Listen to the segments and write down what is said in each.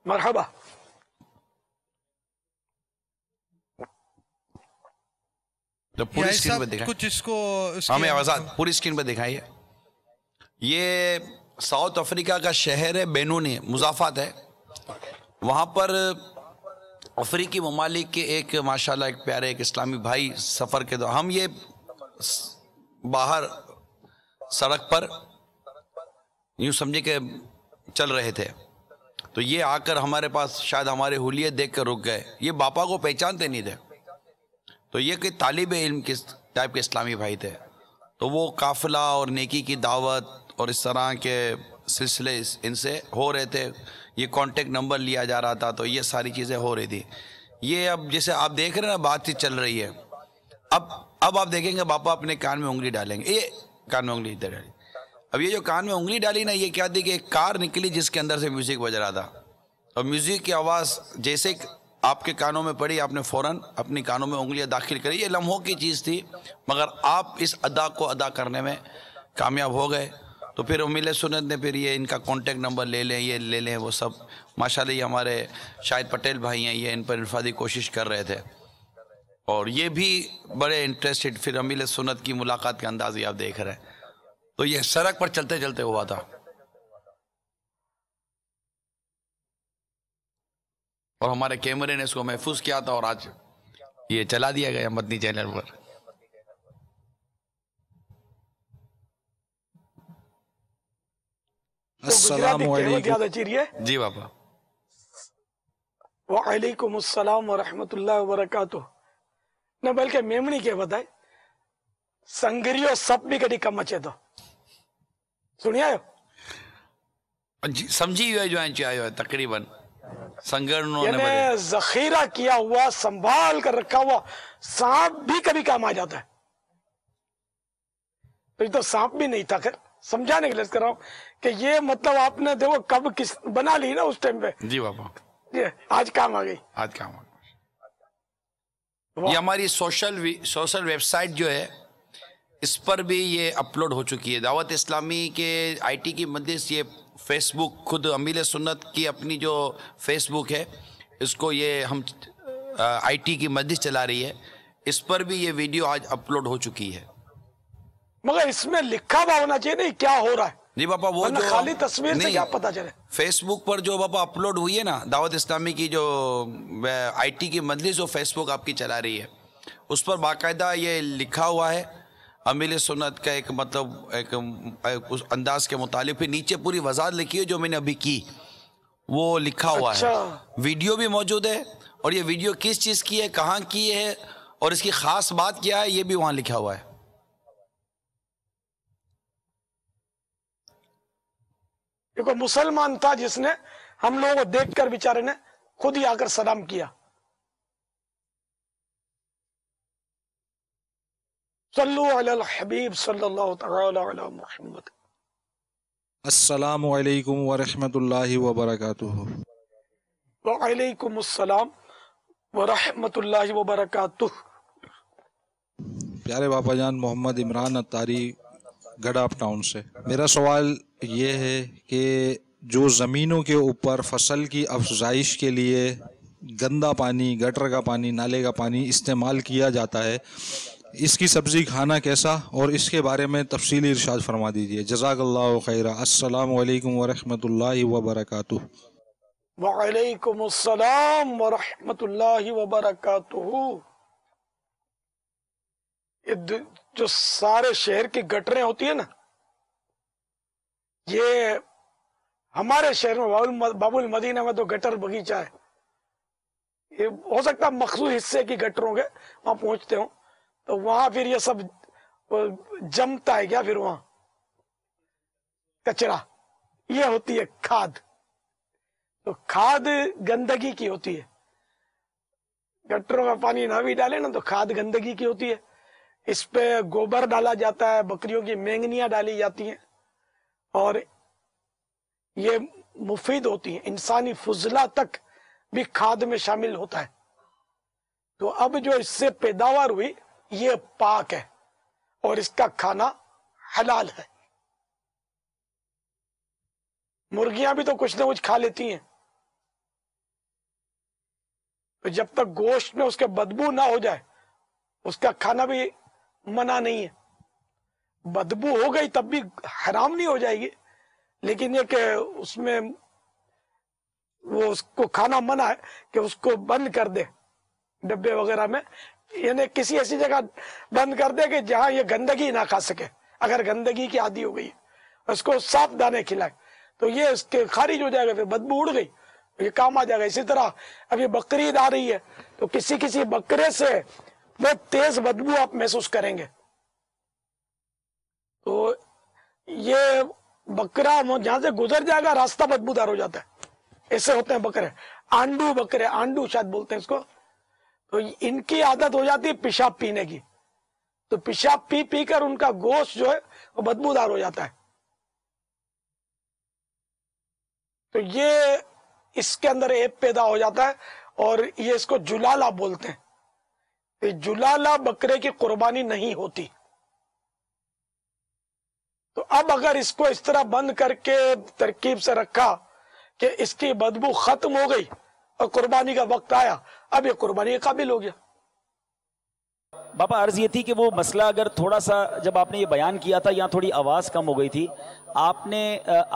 مرحبا. تو پوری اسکرین پہ دکھائیں کچھ اس کو ہمیں آزاد پوری اسکرین پہ دکھائیے. یہ ساؤتھ افریقہ کا شہر ہے بینونی، مضافات ہے. وہاں پر افریقی ممالک کے ایک ماشاءاللہ ایک پیارے ایک اسلامی بھائی سفر کے دوران، ہم یہ باہر سڑک پر یوں سمجھے کہ چل رہے تھے، تو یہ آ کر ہمارے پاس شاید ہمارے حلیے دیکھ کر رک گئے. یہ باپا کو پہچانتے نہیں تھے، تو یہ کہ طالب علم کس ٹائپ کے اسلامی بھائی تھے. تو وہ قافلہ اور نیکی کی دعوت اور اس طرح کے سلسلے ان سے ہو رہے تھے. یہ کانٹیکٹ نمبر لیا جا رہا تھا، تو یہ ساری چیزیں ہو رہی تھی. یہ اب جیسے آپ دیکھ رہے ہیں نا بات چیت چل رہی ہے. اب آپ دیکھیں گے باپا اپنے کان میں انگلی ڈالیں گے. یہ کان میں انگلی ڈالی. اب یہ جو کان میں انگلی ڈالی نا، یہ کیا تھی کہ ایک کار نکلی جس کے اندر سے میوزک بج رہا تھا، اور میوزک کی آواز جیسے آپ کے کانوں میں پڑی، آپ نے فوراً اپنی کانوں میں انگلیاں داخل کری. یہ لمحوں کی چیز تھی، مگر آپ اس ادا کو ادا کرنے میں کامیاب ہو گئے. تو پھر امیل سنت نے پھر یہ ان کا کانٹیکٹ نمبر لے لیں، یہ لے لیں، وہ سب ماشاءاللہ. یہ ہمارے شاہد پٹیل بھائی ہیں، یہ ان پر انفرادی کوشش کر رہے تھے، اور یہ بھی بڑے انٹرسٹڈ. پھر امیل سنت کی ملاقات کا انداز یہ آپ دیکھ رہے ہیں. تو یہ سڑک پر چلتے چلتے ہوا تھا، اور ہمارے کیمرے نے اس کو محفوظ کیا تھا، اور آج یہ چلا دیا گیا مدنی چینل پر. السلام علیکم. جی باپا. وعلیکم السلام ورحمۃ اللہ وبرکاتہ. نہ بلکہ میمنی کے بتائے سنگریو سب بھی کدی کم اچے تو سنیا جی سمجھی ہوئے جو ہے تقریباً سنگرنوں نے یعنی ذخیرہ کیا ہوا سنبھال کر رکھا ہوا سانپ بھی کبھی کام آ جاتا ہے. تو سانپ بھی نہیں تھا. خیر سمجھانے کے لیے کر رہا ہوں کہ یہ مطلب آپ نے دیکھو کب کس بنا لی نا اس ٹائم پہ. جی بابا آج کام آ گئی. آج کام آ گئی. یہ ہماری سوشل ویب سائٹ جو ہے اس پر بھی یہ اپلوڈ ہو چکی ہے. دعوت اسلامی کے آئی ٹی کی مجلس، یہ فیس بک خود امیل سنت کی اپنی جو فیس بک ہے، اس کو یہ ہم آئی ٹی کی مجلس چلا رہی ہے، اس پر بھی یہ ویڈیو آج اپلوڈ ہو چکی ہے. مگر اس میں لکھا ہوا ہونا چاہیے نہیں کیا ہو رہا ہے. جی باپا وہ جو خالی تصویر سے کیا پتا چلے. فیس بک پر جو باپا اپلوڈ ہوئی ہے نا دعوت اسلامی کی جو آئی ٹی کی مجلس جو فیس بک آپ کی چلا رہی ہے، اس پر باقاعدہ یہ لکھا ہوا ہے امیل سنت کا ایک مطلب ایک اس انداز کے متعلق. پھر نیچے پوری وضاحت لکھی ہے جو میں نے ابھی کی، وہ لکھا ہوا ہے. ویڈیو بھی موجود ہے، اور یہ ویڈیو کس چیز کی ہے، کہاں کی ہے، اور اس کی خاص بات کیا ہے، یہ بھی وہاں لکھا ہوا ہے. ایک مسلمان تھا جس نے ہم لوگوں کو دیکھ کر بیچارے نے خود ہی آ کر سلام کیا. صلو علی الحبیب صلی اللہ تعالی علی محمد. السلام علیکم ورحمۃ اللہ وبرکاتہ. وعلیکم السلام ورحمۃ اللہ وبرکاتہ. پیارے باپا جان محمد عمران اتاری گڑھا ٹاؤن سے. میرا سوال یہ ہے کہ جو زمینوں کے اوپر فصل کی افزائش کے لیے گندا پانی، گٹر کا پانی، نالے کا پانی استعمال کیا جاتا ہے، اس کی سبزی کھانا کیسا، اور اس کے بارے میں تفصیلی ارشاد فرما دیجیے. جزاک اللہ خیرہ. السلام علیکم ورحمۃ اللہ وبرکاتہ. وعلیکم السلام ورحمۃ اللہ وبرکاتہ. جو سارے شہر کی گٹریں ہوتی ہیں نا، یہ ہمارے شہر میں باب المدینہ میں تو گٹر باغیچہ ہے. یہ ہو سکتا ہے مخصوص حصے کی گٹروں کے وہاں پہنچتے ہوں، تو وہاں پھر یہ سب جمتا ہے. کیا پھر وہاں کچرا، یہ ہوتی ہے کھاد. تو کھاد گندگی کی ہوتی ہے. گٹروں میں پانی نہ بھی ڈالے نا تو کھاد گندگی کی ہوتی ہے. اس پہ گوبر ڈالا جاتا ہے، بکریوں کی مینگنیاں ڈالی جاتی ہیں، اور یہ مفید ہوتی ہیں. انسانی فضلہ تک بھی کھاد میں شامل ہوتا ہے. تو اب جو اس سے پیداوار ہوئی یہ پاک ہے، اور اس کا کھانا حلال ہے. مرغیاں بھی تو کچھ نہ کچھ کھا لیتی ہیں. تو جب تک گوشت میں اس کے بدبو نہ ہو جائے اس کا کھانا بھی منع نہیں ہے. بدبو ہو گئی تب بھی حرام نہیں ہو جائے گی، لیکن یہ کہ اس میں وہ اس کو کھانا منع ہے کہ اس کو بند کر دے ڈبے وغیرہ میں، یعنی کسی ایسی جگہ بند کر دے کہ جہاں یہ گندگی نہ کھا سکے. اگر گندگی کی عادی ہو گئی اس کو صاف دانے کھلائے تو یہ اس کے خارج ہو جائے گا، پھر بدبو اڑ گئی یہ کام آ جائے گا. اسی طرح ابھی بقرعید آ رہی ہے تو کسی بکرے سے بہت تیز بدبو آپ محسوس کریں گے. تو یہ بکرا جہاں سے گزر جائے گا راستہ بدبودار ہو جاتا ہے. ایسے ہوتے ہیں بکرے، آنڈو بکرے، آنڈو شاید بولتے ہیں اس کو. تو ان کی عادت ہو جاتی ہے پیشاب پینے کی، تو پیشاب پی پی کر ان کا گوشت جو ہے وہ بدبودار ہو جاتا ہے. تو یہ اس کے اندر ایپ پیدا ہو جاتا ہے اور یہ اس کو جلالہ بولتے ہیں. جلالہ بکرے کی قربانی نہیں ہوتی. تو اب اگر اس کو اس طرح بند کر کے ترکیب سے رکھا کہ اس کی بدبو ختم ہو گئی اور قربانی کا وقت آیا، اب یہ قربانی کے قابل ہو گیا. باپا عرض یہ تھی کہ وہ مسئلہ اگر تھوڑا سا جب آپ نے یہ بیان کیا تھا یہاں تھوڑی آواز کم ہو گئی تھی، آپ نے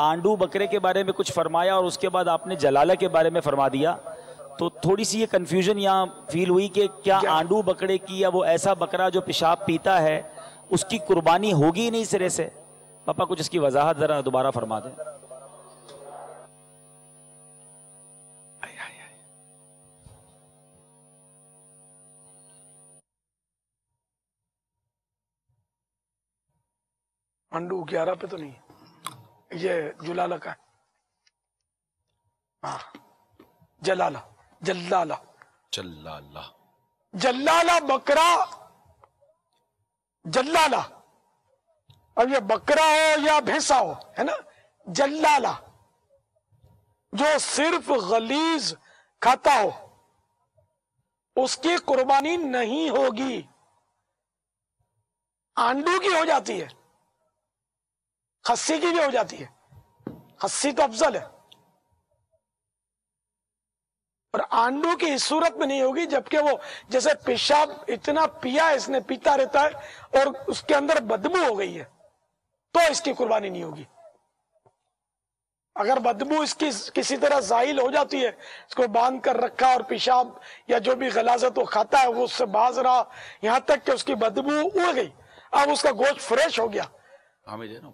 آنڈو بکرے کے بارے میں کچھ فرمایا اور اس کے بعد آپ نے جلالہ کے بارے میں فرما دیا، تو تھوڑی سی یہ کنفیوژن یہاں فیل ہوئی کہ کیا آنڈو بکرے کی یا وہ ایسا بکرا جو پیشاب پیتا ہے اس کی قربانی ہوگی نہیں سرے سے؟ پاپا کچھ اس کی وضاحت ذرا دوبارہ فرما دیں. انڈو 11 پہ تو نہیں ہے، یہ جلالہ کا ہے. ہاں جلالہ جلالہ چلالہ جلالہ بکرا، جلالہ. اب یہ بکرا ہو یا بھینسا ہو ہے نا، جلالہ جو صرف غلیظ کھاتا ہو اس کی قربانی نہیں ہوگی. آنڈو کی ہو جاتی ہے، خسی کی بھی ہو جاتی ہے، خسی تو افضل ہے، اور آنڈو کی اس صورت میں نہیں ہوگی جبکہ وہ جیسے پیشاب اتنا پیا ہے اس نے، پیتا رہتا ہے اور اس کے اندر بدبو ہو گئی ہے تو اس کی قربانی نہیں ہوگی. اگر بدبو اس کی کسی طرح زائل ہو جاتی ہے، اس کو باندھ کر رکھا اور پیشاب یا جو بھی غلاظت وہ کھاتا ہے وہ اس سے باز رہا یہاں تک کہ اس کی بدبو اڑ گئی، اب اس کا گوشت فریش ہو گیا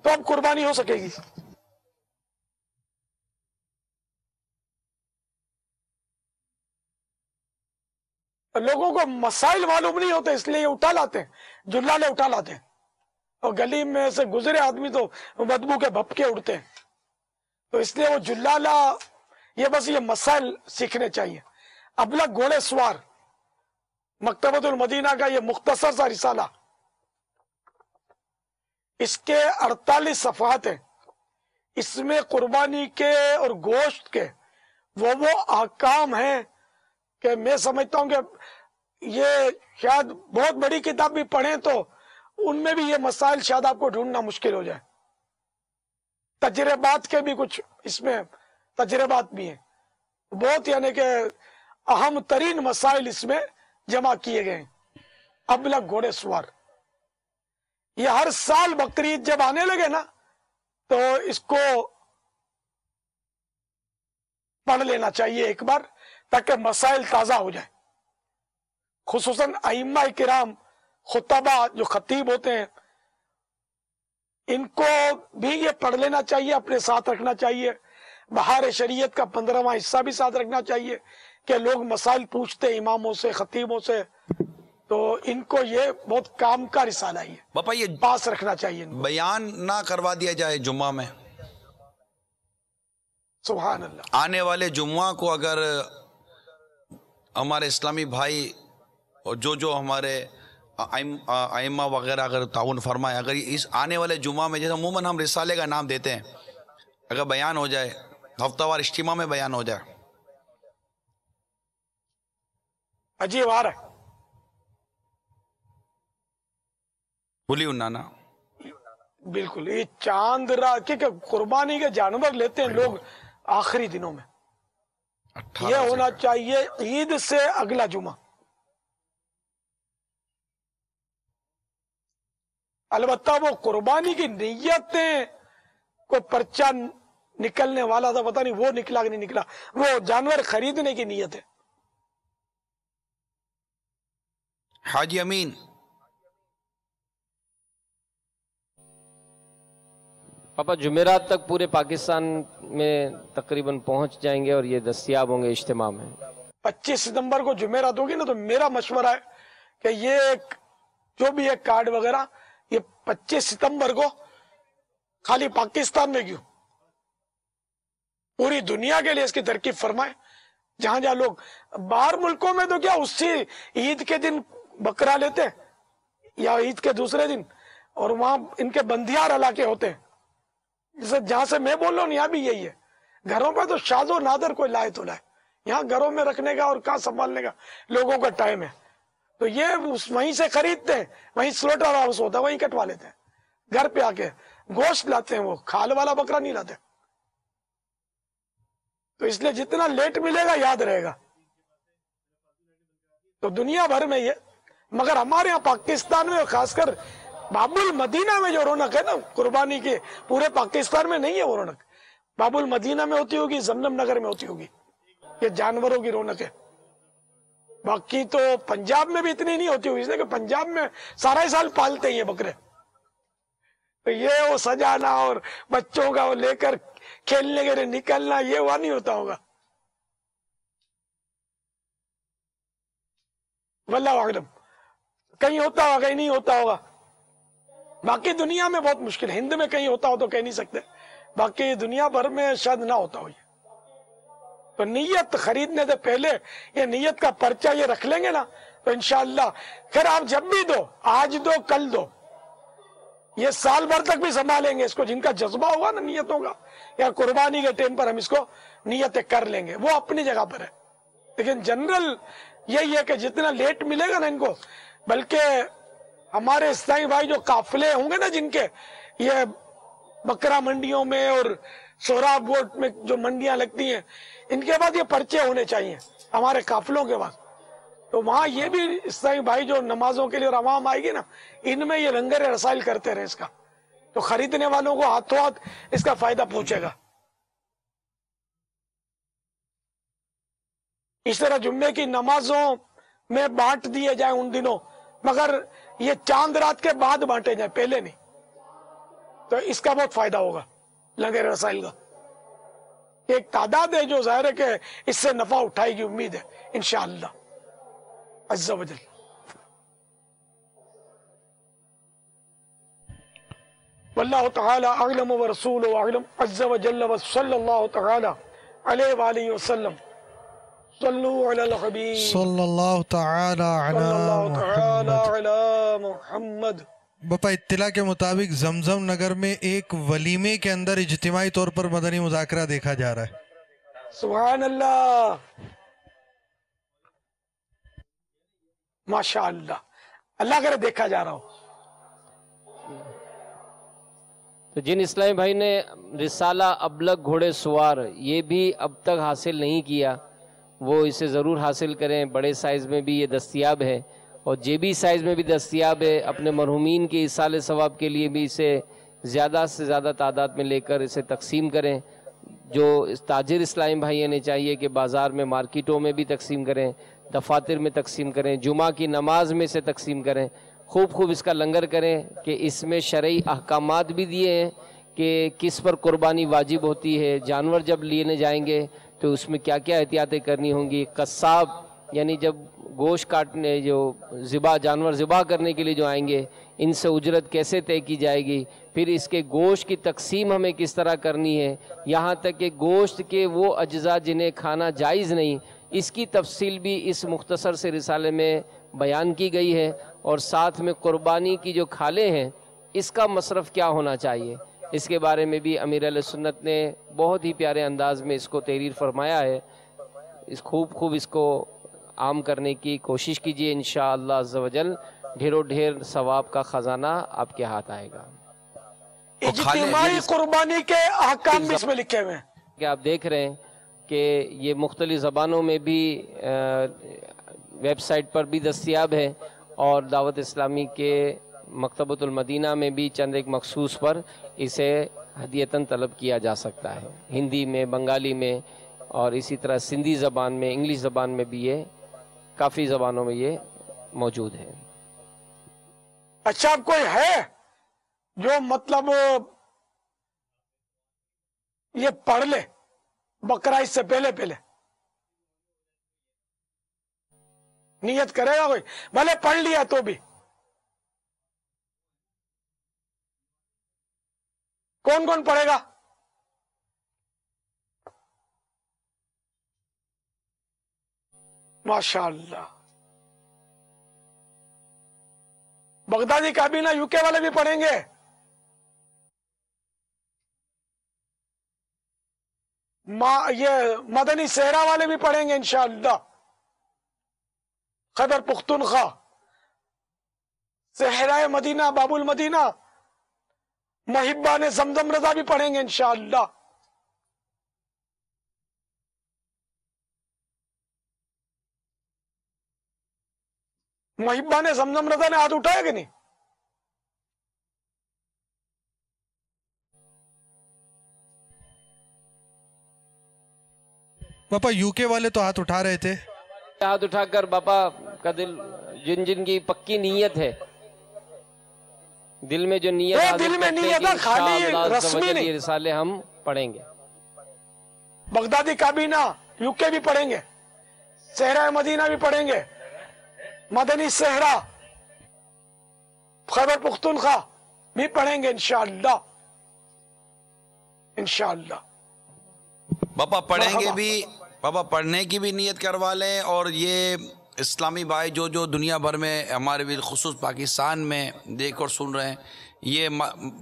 تو اب قربانی ہو سکے گی. لوگوں کو مسائل معلوم نہیں ہوتے اس لیے یہ اٹھا لاتے ہیں، جلالے اٹھا لاتے ہیں، اور گلی میں سے گزرے آدمی تو بدبو کے بھپکے اڑتے ہیں. تو اس لیے وہ جلالہ، یہ بس یہ مسائل سیکھنے چاہیے. ابلغ گھوڑے سوار مکتبۃ المدینہ کا یہ مختصر سا رسالہ، اس کے 48 صفحات ہیں. اس میں قربانی کے اور گوشت کے وہ احکام ہیں کہ میں سمجھتا ہوں کہ یہ شاید بہت بڑی کتاب بھی پڑھیں تو ان میں بھی یہ مسائل شاید آپ کو ڈھونڈنا مشکل ہو جائے. تجربات کے بھی کچھ اس میں تجربات بھی ہیں بہت، یعنی کہ اہم ترین مسائل اس میں جمع کیے گئے ہیں. ابلغ گھوڑے سوار یہ ہر سال بقرعید جب آنے لگے نا تو اس کو پڑھ لینا چاہیے ایک بار تاکہ مسائل تازہ ہو جائیں. خصوصاً ائمہ کرام، خطبہ جو خطیب ہوتے ہیں، ان کو بھی یہ پڑھ لینا چاہیے، اپنے ساتھ رکھنا چاہیے. بہار شریعت کا 15واں حصہ بھی ساتھ رکھنا چاہیے کہ لوگ مسائل پوچھتے اماموں سے، خطیبوں سے، تو ان کو یہ بہت کام کا رسالہ ہے، باپا یہ پاس رکھنا چاہیے ان کو. بیان نہ کروا دیا جائے جمعہ میں؟ سبحان اللہ. آنے والے جمعہ کو اگر ہمارے اسلامی بھائی اور جو ہمارے ائمہ وغیرہ اگر تعاون فرمائے، اگر اس آنے والے جمعہ میں، جیسے عموماً ہم رسالے کا نام دیتے ہیں، اگر بیان ہو جائے، ہفتہ وار اجتماع میں بیان ہو جائے. عجیب آ رہا ہے بولی انانا بالکل. یہ چاند رات کے قربانی کے جانور لیتے ہیں لوگ آخری دنوں میں، یہ ہونا چاہیے عید سے اگلا جمعہ. البتہ وہ قربانی کی نیتیں کو پرچہ نکلنے والا تھا، پتہ نہیں وہ نکلا کہ نہیں نکلا، وہ جانور خریدنے کی نیت ہے. حاجی امین. پاپا جمعرات تک پورے پاکستان میں تقریباً پہنچ جائیں گے اور یہ دستیاب ہوں گے اجتماع میں. 25 ستمبر کو جمعرات ہوگی نا، تو میرا مشورہ ہے کہ یہ جو بھی ہے کارڈ وغیرہ یہ 25 ستمبر کو خالی پاکستان میں کیوں، پوری دنیا کے لیے اس کی ترکیب فرمائے. جہاں جہاں لوگ باہر ملکوں میں تو کیا اسی عید کے دن بکرا لیتے ہیں یا عید کے دوسرے دن، اور وہاں ان کے بندیار علاقے ہوتے ہیں. جہاں سے میں بول رہا ہوں یہاں بھی یہی ہے. گھروں پہ تو شاذ و نادر کوئی لائے تو لائے، یہاں گھروں میں رکھنے کا اور کہاں سنبھالنے کا لوگوں کا ٹائم ہے. تو یہ وہیں سے خریدتے ہیں، وہیں سلوٹر ہاؤس ہوتا ہے وہیں کٹوا لیتے ہیں. گھر پہ آ کے گوشت لاتے ہیں، وہ کھال والا بکرا نہیں لاتے. تو اس لیے جتنا لیٹ ملے گا یاد رہے گا. تو دنیا بھر میں یہ، مگر ہمارے یہاں پاکستان میں خاص کر باب المدینہ میں جو رونق ہے نا قربانی کی، پورے پاکستان میں نہیں ہے وہ رونق. باب المدینہ میں ہوتی ہوگی، زمزم نگر میں ہوتی ہوگی. یہ جانوروں کی رونق ہے. باقی تو پنجاب میں بھی اتنی نہیں ہوتی ہوگی، اس لیے کہ پنجاب میں سارا ہی سال پالتے ہیں یہ بکرے. تو یہ وہ سجانا اور بچوں کا وہ لے کر کھیلنے کے لیے نکلنا، یہ وہاں نہیں ہوتا ہوگا. واللہ اعلم، کہیں ہوتا ہوگا کہیں نہیں ہوتا ہوگا. باقی دنیا میں بہت مشکل ہے، ہند میں کہیں ہوتا ہو تو کہہ نہیں سکتے، باقی دنیا بھر میں شاید نہ ہوتا ہو. یہ تو نیت خریدنے سے پہلے یہ نیت کا پرچہ یہ رکھ لیں گے نا تو انشاءاللہ پھر آپ جب بھی دو، آج دو کل دو، یہ سال بھر تک بھی سنبھالیں گے اس کو. جن کا جذبہ ہوگا نا نیتوں کا، یا قربانی کے ٹائم پر ہم اس کو نیتیں کر لیں گے، وہ اپنی جگہ پر ہے. لیکن جنرل یہی ہے کہ جتنا لیٹ ملے گا نا ان کو، بلکہ ہمارے اسلامی بھائی جو قافلے ہوں گے نا جن کے یہ بکرا منڈیوں میں اور سوراب گوٹ میں جو منڈیاں لگتی ہیں، ان کے بعد یہ پرچے ہونے چاہیے ہمارے قافلوں کے بعد. تو وہاں یہ بھی اسلامی بھائی جو نمازوں کے لیے اور عوام آئے گی نا، ان میں یہ لنگر رسائل کرتے رہے اس کا، تو خریدنے والوں کو ہاتھوں ہاتھ اس کا فائدہ پہنچے گا. اس طرح جمعے کی نمازوں میں بانٹ دیے جائیں ان دنوں، مگر یہ چاند رات کے بعد بانٹے جائیں، پہلے نہیں. تو اس کا بہت فائدہ ہوگا لنگر رسائل کا. ایک تعداد ہے جو ظاہر ہے کہ اس سے نفع اٹھائے گی، امید ہے انشاءاللہ عز و جل. واللہ تعالی اعلم ورسولہ اعلم عز و جل، وصلی اللہ تعالی علیہ وآلہ وسلم. صلو علی الحبیب صلی اللہ تعالی علی محمد. باپا اطلاع کے مطابق زمزم نگر میں ایک ولیمے کے اندر اجتماعی طور پر مدنی مذاکرہ دیکھا جا رہا ہے. سبحان اللہ، ماشاءاللہ، اللہ کرے دیکھا جا رہا ہو. تو جن اسلامی بھائی نے رسالہ ابلغ گھوڑے سوار یہ بھی اب تک حاصل نہیں کیا، وہ اسے ضرور حاصل کریں. بڑے سائز میں بھی یہ دستیاب ہے اور جے بی سائز میں بھی دستیاب ہے. اپنے مرحومین کے ایصال ثواب کے لیے بھی اسے زیادہ سے زیادہ تعداد میں لے کر اسے تقسیم کریں. جو تاجر اسلامی بھائی نے چاہیے کہ بازار میں، مارکیٹوں میں بھی تقسیم کریں، دفاتر میں تقسیم کریں، جمعہ کی نماز میں اسے تقسیم کریں. خوب اس کا لنگر کریں کہ اس میں شرعی احکامات بھی دیے ہیں کہ کس پر قربانی واجب ہوتی ہے، جانور جب لینے جائیں گے تو اس میں کیا کیا احتیاطیں کرنی ہوں گی، قصاب یعنی جب گوشت کاٹنے، جو جانور ذبح کرنے کے لیے جو آئیں گے، ان سے اجرت کیسے طے کی جائے گی، پھر اس کے گوشت کی تقسیم ہمیں کس طرح کرنی ہے، یہاں تک کہ گوشت کے وہ اجزاء جنہیں کھانا جائز نہیں، اس کی تفصیل بھی اس مختصر سے رسالے میں بیان کی گئی ہے. اور ساتھ میں قربانی کی جو کھالیں ہیں اس کا مصرف کیا ہونا چاہیے، اس کے بارے میں بھی امیر اہل سنت نے بہت ہی پیارے انداز میں اس کو تحریر فرمایا ہے. اس خوب اس کو عام کرنے کی کوشش کیجئے، انشاءاللہ عز و جل ڈھیروں ڈھیر ثواب کا خزانہ آپ کے ہاتھ آئے گا. اجتماعی قربانی کے احکام بھی اس میں لکھے ہوئے ہیں کہ آپ دیکھ رہے ہیں کہ یہ مختلف زبانوں میں بھی ویب سائٹ پر بھی دستیاب ہے، اور دعوت اسلامی کے مکتبۃ المدینہ میں بھی چند ایک مخصوص پر اسے ہدیتاً طلب کیا جا سکتا ہے، ہندی میں، بنگالی میں، اور اسی طرح سندھی زبان میں، انگلش زبان میں بھی یہ کافی زبانوں میں یہ موجود ہے۔ اچھا، اب کوئی ہے جو مطلب یہ پڑھ لے بقرہ عید سے پہلے نیت کرے گا کوئی؟ بھلے پڑھ لیا تو بھی کون کون پڑھے گا؟ ماشاءاللہ، بغدادی کابینہ یو کے والے بھی پڑھیں گے، یہ مدنی صحرا والے بھی پڑھیں گے انشاءاللہ، خیبر پختونخوا، صحرائے مدینہ، باب المدینہ، محبان زمزم رضا بھی پڑھیں گے انشاءاللہ۔ محبان زمزم رضا نے ہاتھ اٹھایا کہ نہیں؟ باپا یو کے والے تو ہاتھ اٹھا رہے تھے، ہاتھ اٹھا کر باپا کا دل، جن کی پکی نیت ہے، دل میں جو نیت دل میں نیت ہے، خالی رسمی نہیں، یہ رسالے ہم پڑھیں گے۔ بغدادی کابینہ یو کے بھی پڑھیں گے، صحرائے مدینہ بھی پڑھیں گے، مدنی صحرا خیبر پختونخوا بھی پڑھیں گے انشاءاللہ، انشاءاللہ۔ پاپا پڑھیں گے بھی، پاپا پڑھنے کی بھی نیت کروا لیں، اور یہ اسلامی بھائی جو دنیا بھر میں ہمارے بالخصوص پاکستان میں دیکھ اور سن رہے ہیں، یہ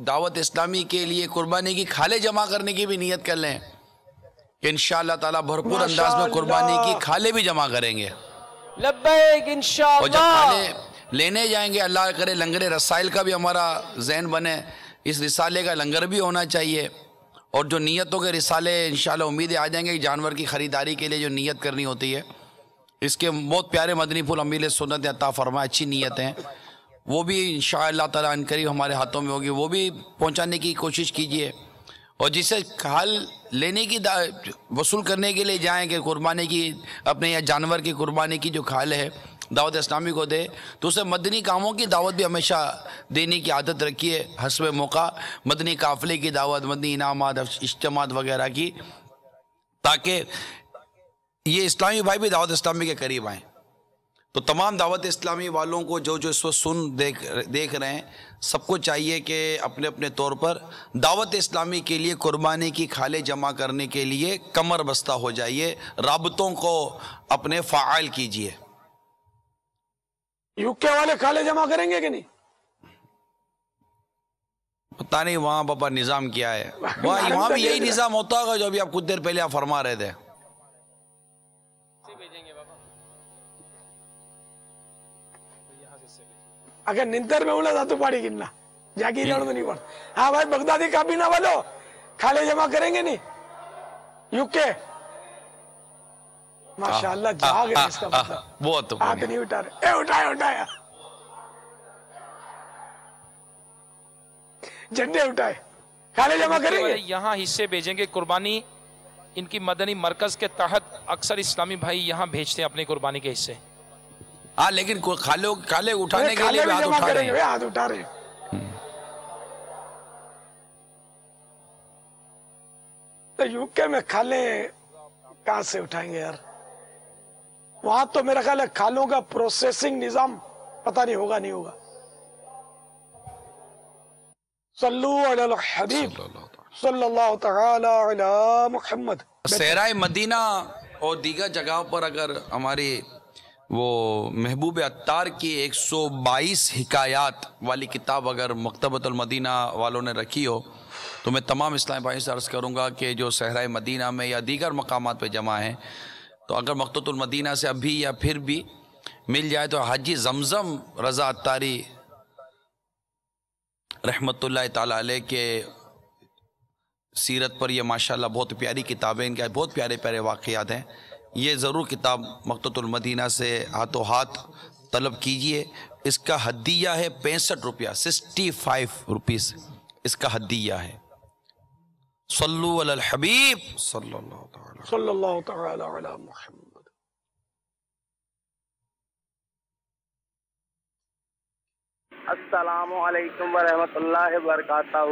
دعوت اسلامی کے لیے قربانی کی کھالے جمع کرنے کی بھی نیت کر لیں کہ انشاءاللہ تعالیٰ بھرپور انداز میں قربانی کی کھالے بھی جمع کریں گے۔ لبیک اور انشاءاللہ۔ جب کھالے لینے جائیں گے، اللہ کرے لنگر رسائل کا بھی ہمارا ذہن بنے، اس رسالے کا لنگر بھی ہونا چاہیے، اور جو نیتوں کے رسالے انشاءاللہ امیدیں آ جائیں گے کہ جانور کی خریداری کے لیے جو نیت کرنی ہوتی ہے، اس کے بہت پیارے مدنی پھول امیل سنت عطا فرمائے، اچھی نیت ہیں، وہ بھی انشاءاللہ تعالیٰ ان قریب ہمارے ہاتھوں میں ہوگی، وہ بھی پہنچانے کی کوشش کیجئے۔ اور جسے کھال لینے کی وصول کرنے کے لیے جائیں کہ قربانی کی اپنے یا جانور کی قربانی کی جو کھال ہے دعوت اسلامی کو دے، تو اسے مدنی کاموں کی دعوت بھی ہمیشہ دینے کی عادت رکھیے، حسب موقع مدنی قافلے کی دعوت، مدنی انعامات، اجتماعات وغیرہ کی، تاکہ یہ اسلامی بھائی بھی دعوت اسلامی کے قریب آئیں۔ تو تمام دعوت اسلامی والوں کو جو اس وقت دیکھ رہے ہیں، سب کو چاہیے کہ اپنے اپنے طور پر دعوت اسلامی کے لیے قربانی کی کھالیں جمع کرنے کے لیے کمر بستہ ہو جائیے، رابطوں کو اپنے فعال کیجیے۔ یو کے والے کھالے جمع کریں گے کہ نہیں؟ پتہ نہیں وہاں پاپا نظام کیا ہے، وہاں بھی یہی نظام ہوتا ہوگا جو ابھی آپ کچھ دیر پہلے آپ فرما رہے تھے۔ اگر ننتر میں بولا تو پاڑی گننا جاگی جانا تو نہیں پڑ۔ ہاں بھائی، بغدادی کابینہ والو کھالے جمع کریں گے نہیں؟ یو کے ماشاءاللہ جاگ رہے، اس کا مطلب بہت ہاتھ نہیں اٹھا رہے، اٹھایا جھنڈے اٹھائے، کھالے جمع کریں گے۔ یہاں حصے بھیجیں گے قربانی، ان کی مدنی مرکز کے تحت اکثر اسلامی بھائی یہاں بھیجتے ہیں اپنی قربانی کے حصے۔ ہاں، لیکن کھالے اٹھانے کے لیے بھی ہاتھ جمع اٹھا کریں رہے گے، ہیں۔ ہاتھ اٹھا رہے ہیں۔ تو یو کے میں کھالے کہاں سے اٹھائیں گے یار؟ وہاں تو میرا خیال ہے کھالوں کا پروسیسنگ نظام پتہ نہیں ہوگا، نہیں ہوگا۔ صلو علی الحبیب صلی اللہ تعالی علی محمد۔ صحرائے مدینہ اور دیگر جگہوں پر اگر ہماری وہ محبوب عطار کی 122 حکایات والی کتاب اگر مکتبۃ المدینہ والوں نے رکھی ہو، تو میں تمام اسلامی بھائی سے عرض کروں گا کہ جو صحرائے مدینہ میں یا دیگر مقامات پہ جمع ہیں، تو اگر مکتبۃ المدینہ سے ابھی یا پھر بھی مل جائے تو حاجی زمزم رضا عطاری رحمت اللہ تعالی علیہ کے سیرت پر یہ ماشاءاللہ بہت پیاری کتابیں، ان کے بہت پیارے پیارے واقعات ہیں. یہ ضرور کتاب مکتبۃ المدینہ سے ہاتھوں ہاتھ طلب کیجئے. اس کا ہدیہ ہے 65 روپیہ، 65 روپیز اس کا ہدیہ ہے. صلو علی الحبیب صلی اللہ تعالی. صلی اللہ تعالی علی محمد. السلام علیکم ورحمۃ اللہ وبرکاتہ.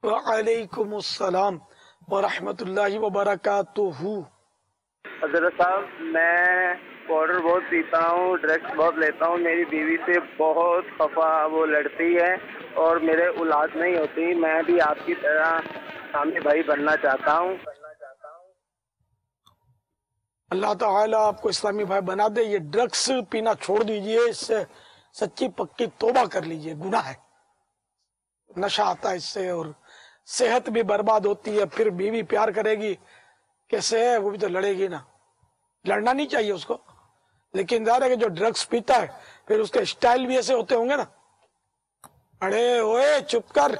وعلیکم السلام ورحمۃ اللہ وبرکاتہ. حضرت صاحب میں پاؤڈر بہت پیتا ہوں، ڈرگس بہت لیتا ہوں، میری بیوی سے بہت خفا وہ لڑتی ہے اور میرے اولاد نہیں ہوتی. میں بھی آپ کی طرح اسلامی بھائی بننا چاہتا ہوں. اللہ تعالیٰ آپ کو اسلامی بھائی بنا دے. یہ ڈرگس پینا چھوڑ دیجئے، اس سے سچی پکی توبہ کر لیجئے. گناہ ہے، نشہ آتا ہے اس سے، اور صحت بھی برباد ہوتی ہے. پھر بیوی پیار کرے گی کیسے ہے؟ وہ بھی تو لڑے گی نا. لڑنا نہیں چاہیے اس کو، لیکن ظاہر ہے کہ جو ڈرگس پیتا ہے پھر اس کے سٹائل بھی ایسے ہوتے ہوں گے نا، اڑے ہوئے چپ کر،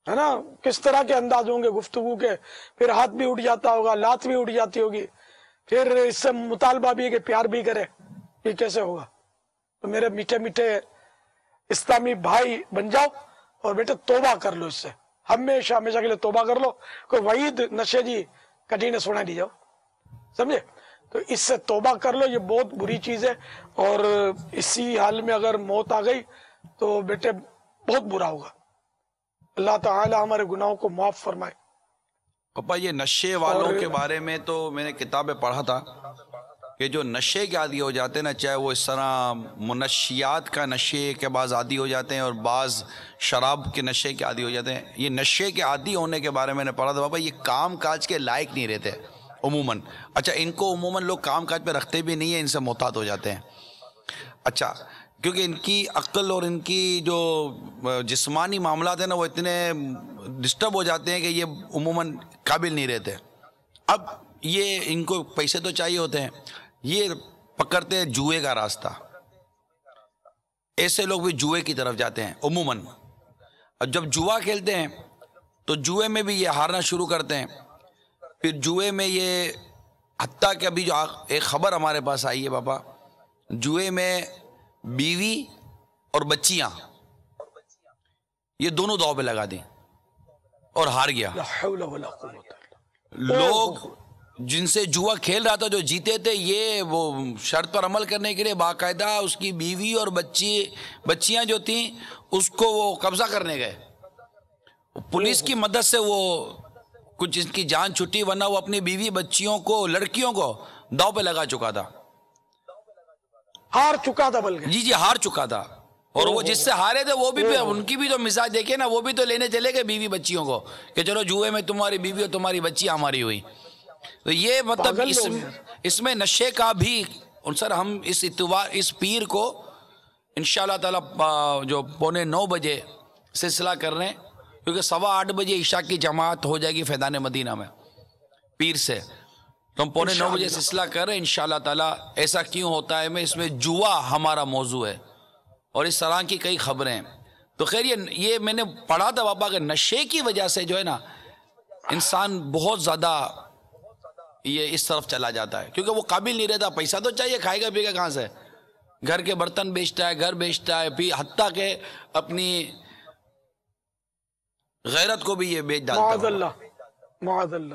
ہے نا، کس طرح کے انداز ہوں گے گفتگو کے. پھر ہاتھ بھی اٹھ جاتا ہوگا، لات بھی اٹھ جاتی ہوگی. پھر اس سے مطالبہ بھی ہے کہ پیار بھی کرے. یہ کیسے ہوگا؟ تو میرے میٹھے میٹھے اسلامی بھائی بن جاؤ اور بیٹے توبہ کر لو. اس سے ہمیشہ ہمیشہ کے لیے توبہ کر لو. کوئی وعید نشے جی کٹی نے سنا دی جاؤ، سمجھے؟ تو اس سے توبہ کر لو. یہ بہت بری چیز ہے، اور اسی حال میں اگر موت آ گئی تو بیٹے بہت برا ہوگا. اللہ تعالی ہمارے گناہوں کو معاف فرمائے. پپا یہ نشے والوں کے بارے میں تو میں نے کتابیں پڑھا تھا کہ جو نشے کے عادی ہو جاتے ہیں نا، چاہے وہ اس طرح منشیات کا نشے کے بعض عادی ہو جاتے ہیں اور بعض شراب کے نشے کے عادی ہو جاتے ہیں. یہ نشے کے عادی ہونے کے بارے میں نے پڑھا تھا پاپا، یہ کام کاج کے لائق نہیں رہتے عموماً. اچھا، ان کو عموماً لوگ کام کاج پہ رکھتے بھی نہیں ہیں، ان سے محتاط ہو جاتے ہیں. اچھا، کیونکہ ان کی عقل اور ان کی جو جسمانی معاملات ہیں نا وہ اتنے ڈسٹرب ہو جاتے ہیں کہ یہ عموماً قابل نہیں رہتے. اب یہ ان کو پیسے تو چاہیے ہوتے ہیں، یہ پکڑتے ہیں جوئے کا راستہ. ایسے لوگ بھی جوئے کی طرف جاتے ہیں عموماً. اور جب جوا کھیلتے ہیں تو جوئے میں بھی یہ ہارنا شروع کرتے ہیں. پھر جوئے میں یہ حتیٰ کہ ابھی جو ایک خبر ہمارے پاس آئی ہے پاپا، جوئے میں بیوی اور بچیاں یہ دونوں داؤ پہ لگا دیں اور ہار گیا. لا حول ولا قوت الا لوگ جن سے جوا کھیل رہا تھا جو جیتے تھے، یہ وہ شرط پر عمل کرنے کے لیے باقاعدہ اس کی بیوی اور بچیاں جو تھیں اس کو وہ قبضہ کرنے گئے. پولیس کی مدد سے وہ کچھ ان کی جان چھٹی، ورنہ وہ اپنی بیوی بچیوں کو، لڑکیوں کو داؤ پہ لگا چکا تھا. ہار چکا تھا، بلکہ جی ہار چکا تھا. اور وہ جس سے ہارے تھے وہ بھی ان کی بھی تو مزاج دیکھے نا، وہ بھی تو لینے چلے گئے بیوی بچیوں کو کہ چلو جوئے میں تمہاری بیوی اور تمہاری بچی ہماری ہوئی. تو یہ مطلب اس میں نشے کا بھی. سر ہم اس پیر کو انشاءاللہ تعالی جو 8:45 بجے سلسلہ کر رہے ہیں، کیونکہ 8:15 بجے عشاء کی جماعت ہو جائے گی فیضان مدینہ میں پیر سے. تو ہم 8:45 بجے سلسلہ کر رہے ہیں انشاءاللہ تعالی. ایسا کیوں ہوتا ہے؟ اس میں جوا ہمارا موضوع ہے اور اس طرح کی کئی خبریں ہیں. تو خیر یہ میں نے پڑھا تھا بابا کہ نشے کی وجہ سے جو ہے نا انسان بہت زیادہ یہ اس طرف چلا جاتا ہے، کیونکہ وہ قابل نہیں رہتا. پیسہ تو چاہیے، کھائے گا پیے گا کہاں سے؟ گھر کے برتن بیچتا ہے، گھر بیچتا ہے، پھر حتیٰ کہ اپنی غیرت کو بھی یہ بیچ ڈالتا ہے. معاذ اللہ، معاذ اللہ.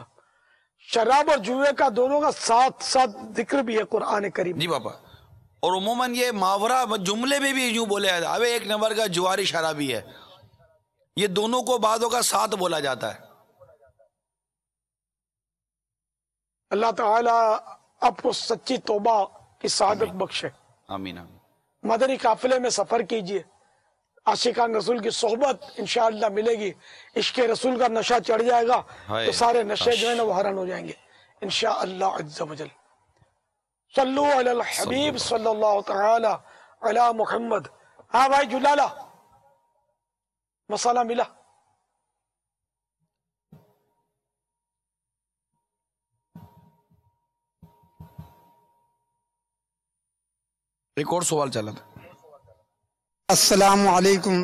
شراب اور جوئے کا دونوں کا ساتھ ساتھ ذکر بھی ہے قرآن کریم. جی پاپا. اور عموماً یہ محاورہ جملے میں بھی یوں بولے جاتا ہے، اب ایک نمبر کا جواری شرابی ہے. یہ دونوں کو بعضوں کا ساتھ بولا جاتا ہے. اللہ تعالی آپ کو سچی توبہ کی سعادت بخشے. آمین آمین. مدنی قافلے میں سفر کیجئے، عاشقان رسول کی صحبت انشاءاللہ ملے گی. عشق رسول کا نشہ چڑھ جائے گا تو سارے نشے جو ہے نا وہ حرام ہو جائیں گے انشاءاللہ عز و جل. صلو علی الحبیب صلی اللہ تعالی علی محمد. ہاں بھائی جلالا مسالہ ملا؟ ایک اور سوال چلا تھا. السلام علیکم.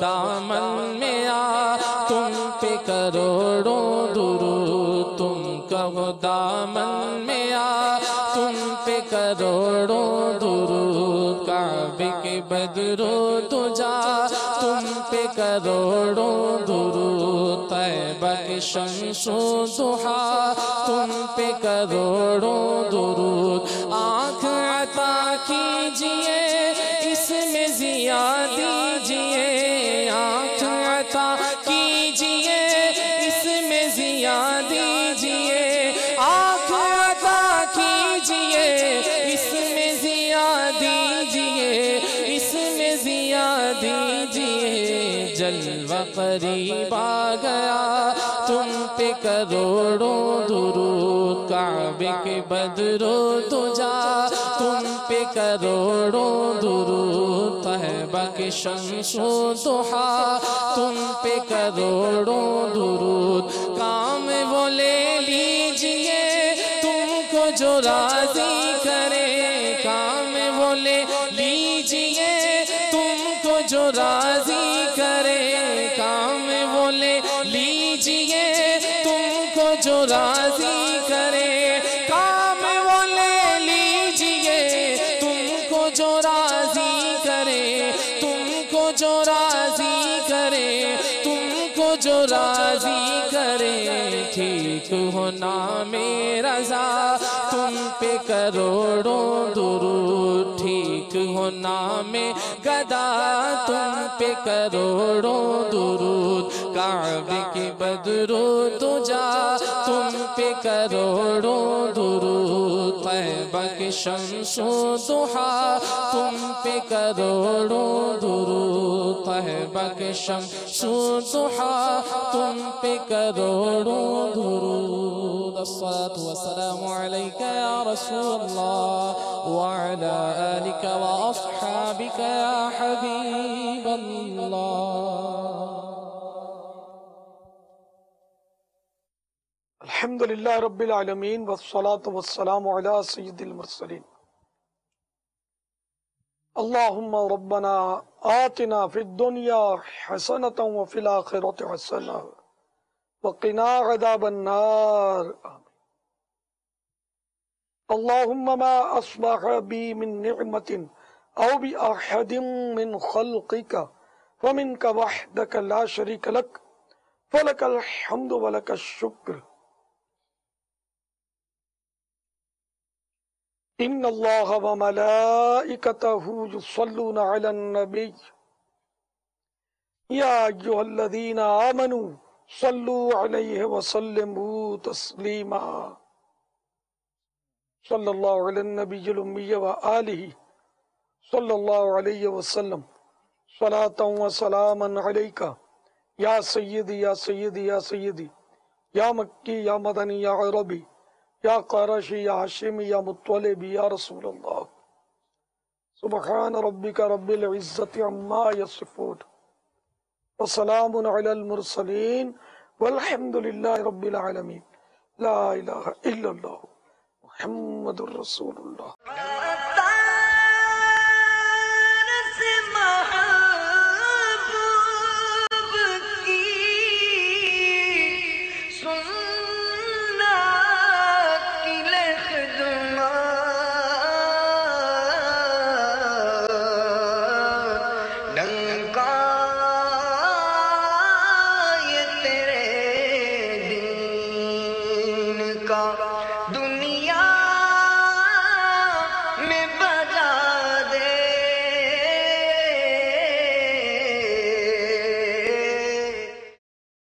دامن میں آ تم پہ کروڑوں درود تم کہو دامن میں آ تم پہ کروڑوں درود کعبے کے بدرو دجا تم پہ کروڑوں درود طیبہ کے شمس و ضحیٰ تم پہ کروڑوں درود آنکھ عطا کیجئے اس میں ضیا دیجئے آنکھ عطا کیجئے اس میں ضیا دیجئے آنکھ عطا کیجئے اس میں ضیا دیجئے اس میں ضیا دیجئے جلوہ قریب آ گیا تم پہ کروڑوں درود کعبے کے بدرو دجا تم پہ کروڑوں درود طیبہ کے شمس و ضحیٰ تم پہ کروڑوں درود کام وہ لے لیجئے تم کو جو راضی کرے کام وہ لے لیجئے تم کو جو راضی کرے کام وہ لے لیجئے تم کو جو راضی کرے کام وہ لے لیجئے تم کو جو راضی کرے تم کو جو راضی کرے تم کو جو راضی کرے ٹھیک ہو نام رضا تم پہ کروڑوں درود ٹھیک ہو نام گدا تم پہ کروڑوں درود کعبے کے بدرو دجا تم پہ کروڑوں درود طیبہ کے شمس و ضحیٰ تم پہ کروڑوں درود طیبہ کے شمس و ضحیٰ تم پہ کروڑوں درود الصلاة والسلام علیکہ یا رسول اللہ وعلا آلک واصحابک یا حبیب اللہ الحمدللہ رب العالمین والصلاة والسلام علی سید المرسلین اللہم ربنا آتنا فی الدنیا حسنة وفی الآخرة حسنة وقنا عذاب النار اللہم ما اصبح بی من نعمت او بی احد من خلقک فمنک وحدک لا شریک لک فلک الحمد ولک الشکر ان اللہ وملائکتہ یصلون علی النبی یا ایہا الذین آمنوا صلوا علیہ وسلموا تسلیما صلی اللہ علی النبی الامی وآلہ صلی اللہ علیہ وسلم صلاة و سلاما علیکہ یا سیدی یا سیدی یا سیدی یا مکی یا مدنی یا عربی یا قرشی یا حشمی یا مطلبی یا رسول اللہ سبحان ربک رب العزت عما یصفون وسلام علی المرسلین والحمدللہ رب العالمین لا الہ الا اللہ محمد رسول اللہ کا